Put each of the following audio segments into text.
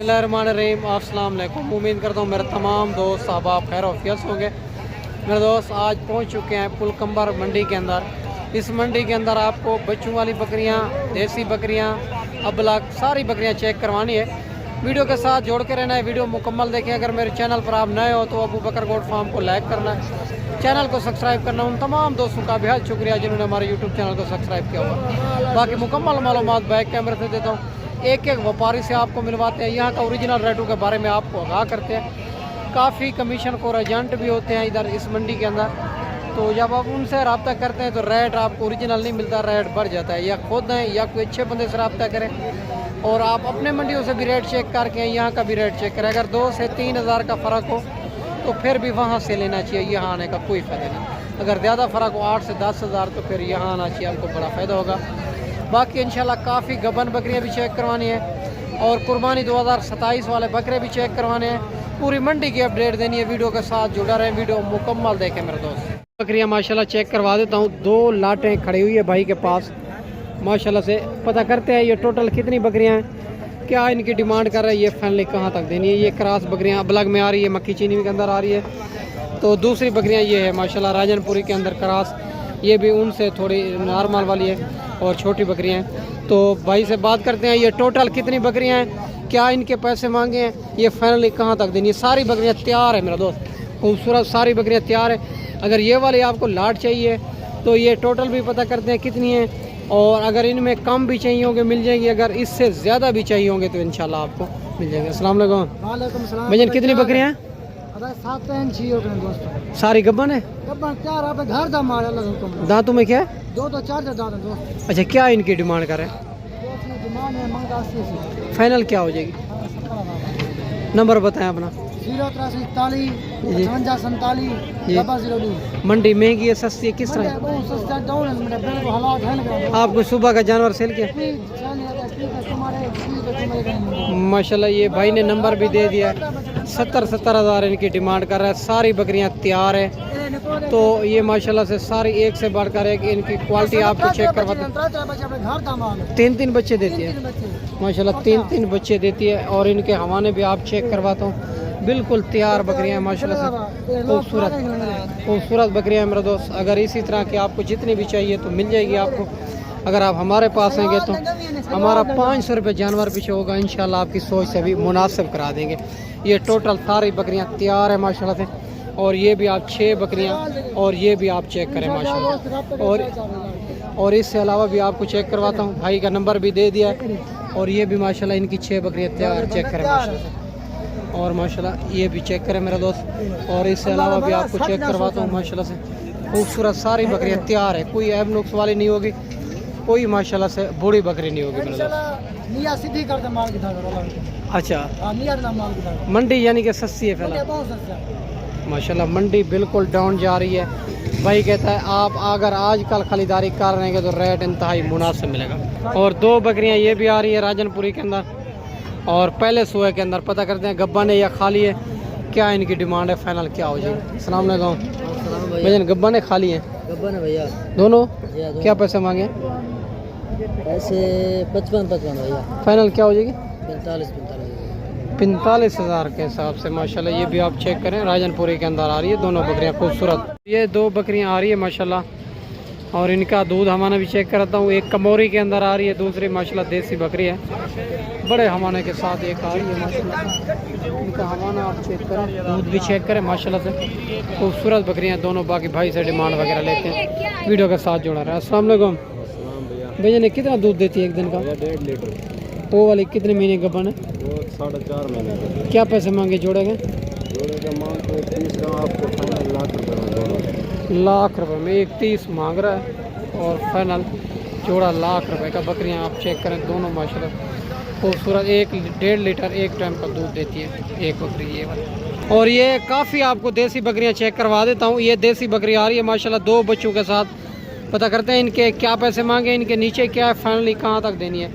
बिस्मिल्लाहिर्रहमानिर्रहीम। अस्सलाम वालेकुम। उम्मीद करता हूँ मेरे तमाम दोस्त अहबाब खैर ऑफियस होंगे। मेरे दोस्त आज पहुँच चुके हैं पुलकम्बर मंडी के अंदर। इस मंडी के अंदर आपको बच्चों वाली बकरियाँ, देसी बकरियाँ, अबलग सारी बकरियाँ चेक करवानी है। वीडियो के साथ जोड़ के रहना है, वीडियो मुकम्मल देखें। अगर मेरे चैनल पर आप नए हो तो अबू बकर गोट फार्म को लाइक करना है, चैनल को सब्सक्राइब करना। उन तमाम दोस्तों का बेहद शुक्रिया जिन्होंने हमारे यूट्यूब चैनल को सब्सक्राइब किया हुआ। बाकी मुकम्मल मालूमात बैक कैमरे से देता हूँ, एक एक व्यापारी से आपको मिलवाते हैं, यहाँ का ओरिजिनल रेटों के बारे में आपको आगाह करते हैं। काफ़ी कमीशन को एजेंट भी होते हैं इधर इस मंडी के अंदर, तो जब आप उनसे रब्ता करते हैं तो रेट आपको ओरिजिनल नहीं मिलता, रेट बढ़ जाता है। या खुद हैं या कोई अच्छे बंदे से रब्ता करें और आप अपने मंडियों से भी रेट चेक करके यहाँ का भी रेट चेक करें। अगर 2 से 3 हज़ार का फ़र्क हो तो फिर भी वहाँ से लेना चाहिए, यहाँ आने का कोई फ़ायदा नहीं। अगर ज़्यादा फ़र्क हो 8 से 10 हज़ार तो फिर यहाँ आना चाहिए, आपको बड़ा फ़ायदा होगा। बाकी इंशाल्लाह काफ़ी गबन बकरियाँ भी चेक करवानी है और कुर्बानी 2027 वाले बकरे भी चेक करवाने हैं। पूरी मंडी की अपडेट देनी है, वीडियो के साथ जुड़ा रहे, वीडियो मुकम्मल देखें मेरे दोस्त। बकरियाँ माशाल्लाह चेक करवा देता हूँ। 2 लाटें खड़ी हुई है भाई के पास, माशाल्लाह से पता करते हैं ये टोटल कितनी बकरियाँ हैं, क्या इनकी डिमांड कर रहे हैं, ये फाइनली कहाँ तक देनी है। ये क्रॉस बकरियाँ अबलग में आ रही है, मक्खी चीनी के अंदर आ रही है। तो दूसरी बकरियाँ ये है माशाल्लाह राजनपुरी के अंदर क्रॉस, ये भी उनसे थोड़ी नॉर्मल वाली है और छोटी बकरियाँ हैं। तो भाई से बात करते हैं, ये टोटल कितनी बकरियाँ हैं, क्या इनके पैसे मांगे हैं, ये फाइनली कहाँ तक देनी है। सारी बकरियाँ तैयार है मेरा दोस्त, खूबसूरत सारी बकरियाँ तैयार है। अगर ये वाली आपको लाट चाहिए तो ये टोटल भी पता करते हैं कितनी है, और अगर इनमें कम भी चाहिए होंगे मिल जाएंगी, अगर इससे ज़्यादा भी चाहिए होंगे तो इंशाल्लाह आपको मिल जाएंगे। अस्सलाम वालेकुम भजन, कितनी बकरियाँ हैं? 7 दोस्त, सारी गब्बन है? घर दांतों में क्या है? 2 तो 4 दांत है दोस्त। अच्छा, क्या इनकी डिमांड कर रहे हैं? फाइनल क्या हो जाएगी? नंबर बताएं अपना। 083 मंडी महंगी है सस्ती है, किस तरह? आपको सुबह का जानवर सेल किया माशाल्लाह। ये भाई ने नंबर भी दे दिया, 70 हज़ार इनकी डिमांड कर रहा है। सारी बकरियां तैयार है, तो ये माशाल्लाह से सारी एक से बढ़कर एक इनकी क्वालिटी आपको चेक करवाते हैं। 3 बच्चे देती है माशाल्लाह, 3 बच्चे देती है। और इनके हवाने भी आप चेक करवाता हूँ, बिल्कुल तैयार बकरियां हैं माशाल्लाह से, खूबसूरत बकरियां मेरे दोस्त। अगर इसी तरह की आपको जितनी भी चाहिए तो मिल जाएगी आपको। अगर आप हमारे पास आएंगे तो हमारा 500 रुपये जानवर पीछे होगा, इंशाल्लाह आपकी सोच से भी मुनासिब करा देंगे। ये टोटल सारी बकरियां तैयार है माशाल्लाह से। और ये भी आप 6 बकरियां, और ये भी आप चेक करें माशाल्लाह। और इससे अलावा भी आपको चेक करवाता हूँ, भाई का नंबर भी दे दिया है। और ये भी माशाल्लाह इनकी 6 बकरियां तैयार, चेक करें माशाल्लाह। और माशाल्लाह ये भी चेक करें मेरा दोस्त। और इससे अलावा भी आपको चेक करवाता हूँ माशाल्लाह से, खूबसूरत सारी बकरियां तैयार है, कोई ऐब नुक्स वाली नहीं होगी, कोई माशाल्लाह से बूढ़ी बकरी नहीं होगी मेरे दोस्त। अच्छा, मंडी यानी कि सस्ती है फिलहाल माशाल्लाह। मंडी बिल्कुल डाउन जा रही है। भाई कहता है आप अगर आजकल खरीदारी कर रहे हैं तो रेट इंतहाई मुनासिब मिलेगा। और 2 बकरियां ये भी आ रही है राजनपुरी के अंदर और पहले सोए के अंदर। पता करते हैं गब्बन है या खाली है, क्या इनकी डिमांड है, फाइनल क्या हो जाएगी। अस्सलाम वालेकुम भजन, गब्बन है खाली है? गब्बन है भैया दोनों। क्या पैसे मांगे? ऐसे 55 भैया। फाइनल क्या हो जाएगी? 45 हज़ार के हिसाब से माशाल्लाह। ये भी आप चेक करें, राजनपुरी के अंदर आ रही है दोनों बकरियां खूबसूरत। ये 2 बकरियां आ रही है माशाल्लाह, और इनका दूध हमारा भी चेक कराता हूँ। एक कमोरी के अंदर आ रही है, दूसरी माशाल्लाह देसी बकरी है, बड़े हवाने के साथ एक आ रही है माशाल्लाह। इनका हवाना आप चेक करें, दूध भी चेक करें माशाल्लाह से, खूबसूरत बकरियाँ दोनों। बाकी भाई से डिमांड वगैरह लेते हैं, वीडियो के साथ जुड़ा रहा है। अस्सलाम वालेकुम भैया, ने कितना दूध देती है एक दिन का? 1.5 लीटर। वो वाली कितने महीने का बना? वो 4.5 महीने। क्या पैसे मांगे जोड़े के? जोड़े का मांग तो 30 आपको फाइनल लाख रुपये लाख रुपए में 31 मांग रहा है, और फाइनल जोड़ा लाख रुपए का। बकरियां आप चेक करें दोनों माशाल्लाह खूबसूरत, 1.5 लीटर एक टाइम का दूध देती है एक बकरी ये वाली। और ये काफ़ी आपको देसी बकरियां चेक करवा देता हूँ। ये देसी बकरी आ रही है माशाल्लाह 2 बच्चों के साथ। पता करते हैं इनके क्या पैसे मांगे, इनके नीचे क्या है, फाइनली कहाँ तक देनी है।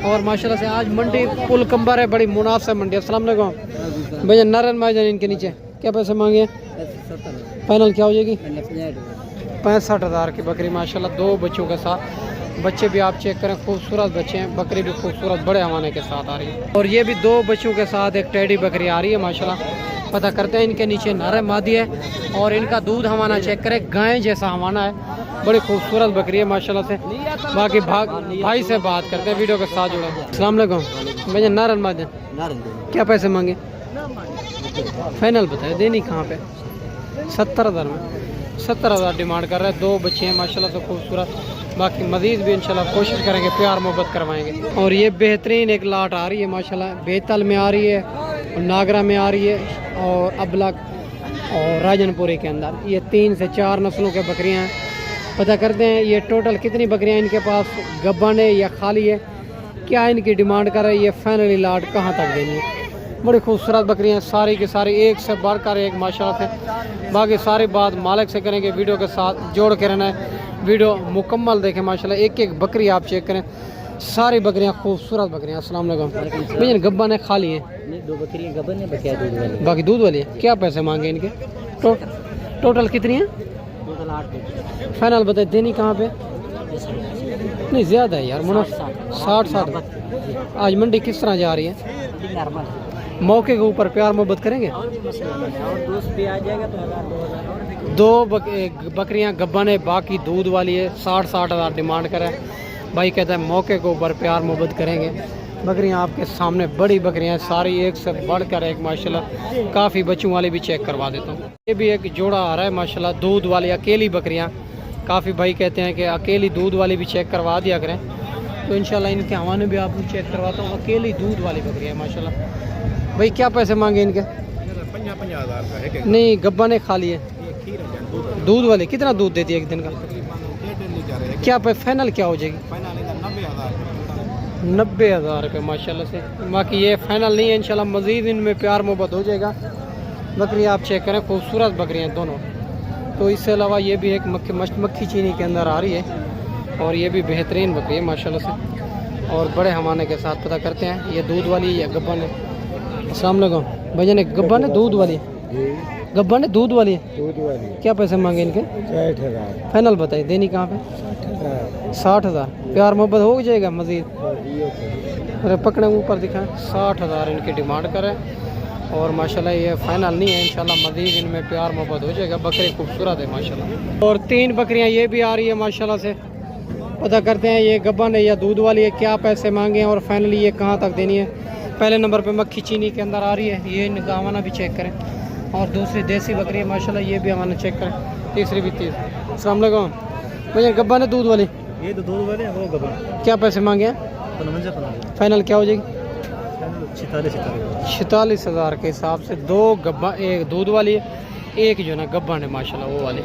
और माशाल्लाह से आज मंडी पुलकम्बर है, बड़ी मुनासिब मंडी। अस्सलाम वालेकुम भैया, नारायण महाजन इनके नीचे क्या पैसे मांगे? 70। फाइनल क्या हो जाएगी? 65 65 हज़ार की बकरी माशाल्लाह 2 बच्चों के साथ। बच्चे भी आप चेक करें, खूबसूरत बच्चे हैं। बकरी भी खूबसूरत बड़े हवाने के साथ आ रही है। और ये भी 2 बच्चों के साथ एक टेडी बकरी आ रही है माशाल्लाह। पता करते हैं, इनके नीचे नर मादी है और इनका दूध हवाना चेक करें, गाय जैसा हवाना है। बड़ी खूबसूरत बकरी है माशाल्लाह से। बाकी भाई से बात करते हैं, वीडियो के साथ जुड़े। अस्सलाम वालेकुम भैया, नारन मादी क्या पैसे मांगे? फाइनल बताए, देनी कहाँ पे? 70,000 में। 70,000 डिमांड कर रहे हैं। 2 बच्चे हैं माशाल्लाह से खूबसूरत। बाकी मजीद भी इंशाल्लाह कोशिश करेंगे, प्यार मोहब्बत करवाएंगे। और ये बेहतरीन एक लाट आ रही है माशाल्लाह, बेतल में आ रही है, नागरा में आ रही है और अबलक और राजनपुरी के अंदर। ये 3 से 4 नस्लों के बकरियां हैं। पता करते हैं ये टोटल कितनी बकरियां इनके पास गब्बन है या खाली है, क्या इनकी डिमांड कर रही है, फाइनली लाट कहाँ तक देनी है। बड़ी खूबसूरत बकरियां सारी की सारी, एक से बढ़कर एक माशाल्लाह से। बाकी सारी बात मालिक से करेंगे, वीडियो के साथ जोड़ के रहना है। वीडियो मुकम्मल देखें माशाल्लाह, एक एक बकरी आप चेक करें, सारी बकरियां खूबसूरत बकरियां। अस्सलाम वालेकुम भैया, गब्बन है खाली है? 2 बकरियां गबन है, बकिया दूध वाली। बाकी दूध वाली है। क्या पैसे मांगे इनके? टोटल कितनी है? टोटल 8। फाइनल बताए, देनी कहाँ पे? नहीं ज़्यादा है यार, मुना 60। आज मंडी किस तरह जा रही है? मौके के ऊपर प्यार मोहब्बत करेंगे। और दोस्त भी आ जाएगा तो 1000-2000 2 बकरियां गब्बन है, बाकी दूध वाली है। 60,000 डिमांड करे। भाई कहता है मौके के ऊपर प्यार मोहब्बत करेंगे। बकरियां आपके सामने बड़ी बकरियां हैं, सारी एक से बढ़कर एक माशाल्लाह। काफ़ी बच्चों वाली भी चेक करवा देता हूँ। ये भी एक जोड़ा आ रहा है माशाल्लाह, दूध वाली अकेली बकरियाँ। काफ़ी भाई कहते हैं कि अकेली दूध वाली भी चेक करवा दिया करें, तो इंशाल्लाह इनके हवाने भी आपको चेक करवाता हूँ। अकेली दूध वाली बकरियाँ माशाल्लाह। भाई क्या पैसे मांगे इनके? 50,000 नहीं गब्बन है खाली है, दूध वाले। कितना दूध देती है एक दिन का? क्या पे फाइनल क्या हो जाएगी? 90,000 रुपये माशाल्लाह से। बाकी ये फाइनल नहीं है, इंशाल्लाह मज़ीद इनमें प्यार मोहब्बत हो जाएगा। बकरी आप चेक करें, खूबसूरत बकरियाँ दोनों। तो इससे अलावा ये भी एक मक्खी चीनी के अंदर आ रही है और ये भी बेहतरीन बकरी है माशाल्लाह से और बड़े हवाने के साथ। पता करते हैं ये दूध वाली या गब्बन है। अस्सलाम वालेकुम भैया, गब्बन है दूध वाली? गब्बन है दूध वाली है। दूध वाली क्या पैसे मांगे इनके? 60,000। फाइनल बताइए, देनी कहाँ पे? 60,000। प्यार मोहब्बत हो जाएगा मज़ीद? अरे पकड़े ऊपर दिखाएं। 60,000 इनकी डिमांड करें और माशाल्लाह ये फाइनल नहीं है, इंशाल्लाह मज़ीद इनमें प्यार मोहब्बत हो जाएगा। बकरी खूबसूरत है माशाल्लाह। और 3 बकरियां ये भी आ रही है माशाल्लाह से। पता करते हैं ये गब्बन है या दूध वाली है, क्या पैसे मांगे हैं और फाइनली ये कहाँ तक देनी है। पहले नंबर पे मक्खी चीनी के अंदर आ रही है, ये इनका हवाना भी चेक करें। और दूसरी देसी बकरी है माशाल्लाह, ये भी हवाना चेक करें। तीसरी भी 30। अस्सलाम वालेकुम भैया, गब्बन है दूध वाली? ये तो दूध वाले हैं, वो गबन। क्या पैसे मांगे हैं? 55,000। फाइनल क्या हो जाएगी? 46,000। 46,000 के हिसाब से 2 गब्बा, एक दूध वाली है, एक जो है ना गब्बन है माशाल्लाह वो वाली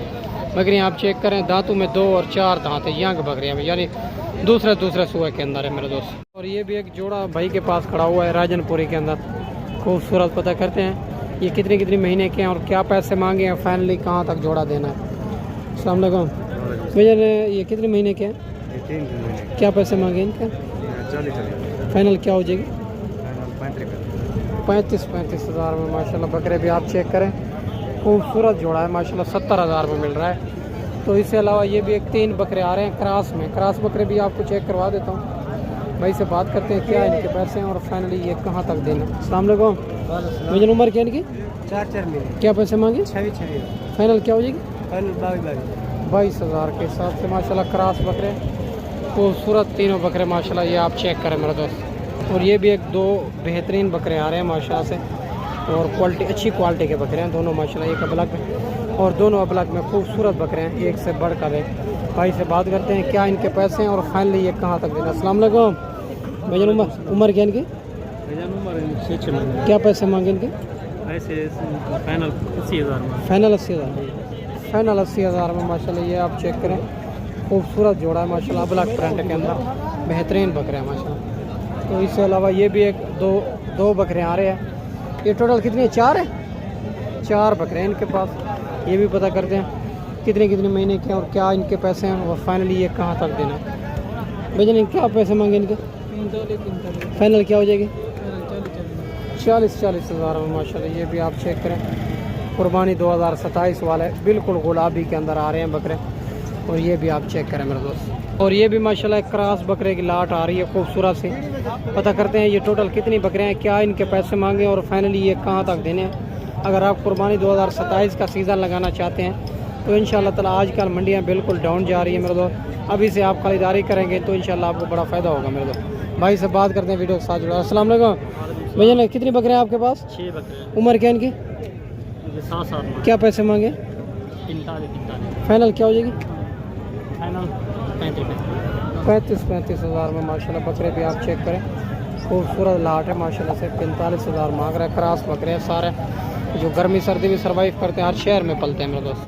बकरियाँ। आप चेक करें, दांतों में 2 और 4 दांत है यंग बकरियाँ में, यानी दूसरे सुबह के अंदर है मेरे दोस्त। और ये भी एक जोड़ा भाई के पास खड़ा हुआ है राजनपुरी के अंदर, खूबसूरत। पता करते हैं ये कितने महीने के हैं और क्या पैसे मांगे हैं, फाइनली कहाँ तक जोड़ा देना है। अस्सलाम वालेकुम भैया, ये कितने महीने के हैं? 3 महीने। क्या पैसे मांगे इनके? 40,000। फाइनल क्या हो जाएगी? 35,000। 35,000 में माशाल्लाह। बकरे भी आप चेक करें, खूबसूरत जोड़ा है माशाल्लाह। 70,000 में मिल रहा है। तो इसके अलावा ये भी एक 3 बकरे आ रहे हैं क्रॉस में। क्रॉस बकरे भी आपको चेक करवा देता हूँ। भाई से बात करते हैं क्या इनके पैसे हैं और फाइनली ये कहाँ तक देना। अस्सलाम वालेकुम भैया, उम्र क्या इनकी? 4 महीने। क्या पैसे मांगे? 26। फाइनल क्या हो जाएगी? फाइनल 22,000 के हिसाब से माशाल्लाह। क्रॉस बकरे खूबसूरत तीनों बकरे माशाल्लाह, ये आप चेक करें मेरे दोस्त। और ये भी 2 बेहतरीन बकरे आ रहे हैं माशाल्लाह से और क्वालिटी अच्छी क्वालिटी के बकरे हैं दोनों माशाल्लाह। एक अबलग में और दोनों अबलग में खूबसूरत बकरे हैं, एक से बढ़कर एक। भाई से बात करते हैं क्या इनके पैसे हैं और फाइनली ये कहाँ तक देना। अस्सलाम वालेकुम भैया, उम्र क्या इनकी? क्या पैसे मांगे इनके? ऐसे फाइनल 80,000। फाइनल 80,000। फाइनल 80,000 में माशाल्लाह, ये आप चेक करें, खूबसूरत जोड़ा है माशाल्लाह। ब्लैक प्रिंट के अंदर बेहतरीन बकरे हैं माशाल्लाह। तो इसके अलावा ये भी एक दो बकरे आ रहे हैं। ये टोटल कितनी है? 4 है। 4 बकरे हैं इनके पास। ये भी पता करते हैं कितने महीने के हैं और क्या इनके पैसे हैं और फाइनली ये कहाँ तक देना। भैया क्या पैसे मांगे इनके? फाइनल क्या हो जाएगी? 40,000 में माशाल्लाह। ये भी आप चेक करें, कुर्बानी 2027 वाले बिल्कुल गुलाबी के अंदर आ रहे हैं बकरे। और ये भी आप चेक करें मेरे दोस्त। और ये भी माशाल्लाह एक क्रॉस बकरे की लाट आ रही है खूबसूरत से। पता करते हैं ये टोटल कितनी बकरियां हैं, क्या इनके पैसे मांगे और फाइनली ये कहाँ तक देने हैं। अगर आप कुर्बानी 2027 का सीज़न लगाना चाहते हैं तो इंशाल्लाह ताला आजकल मंडियाँ बिल्कुल डाउन जा रही है मेरे दोस्त। अभी से आप खरीदारी करेंगे तो इंशाल्लाह आपको बड़ा फ़ायदा होगा मेरे दोस्त। भाई से बात करते हैं वीडियो के साथ जुड़ा। अस्सलाम वालेकुम भैया, कितनी बकरियाँ आपके पास? 6 बकरे उम्र क्या इनकी? 7 क्या पैसे मांगे? 45 फाइनल क्या हो जाएगी? फाइनल 35 हज़ार में माशाल्लाह बकरे भी आप चेक करें। खूबसूरत लाट है माशाल्लाह से। 45 हज़ार मांग रहा है। क्रॉस बकरे हैं सारे जो गर्मी सर्दी भी सर्वाइव करते हैं, हर शहर में पलते हैं मेरे दोस्त।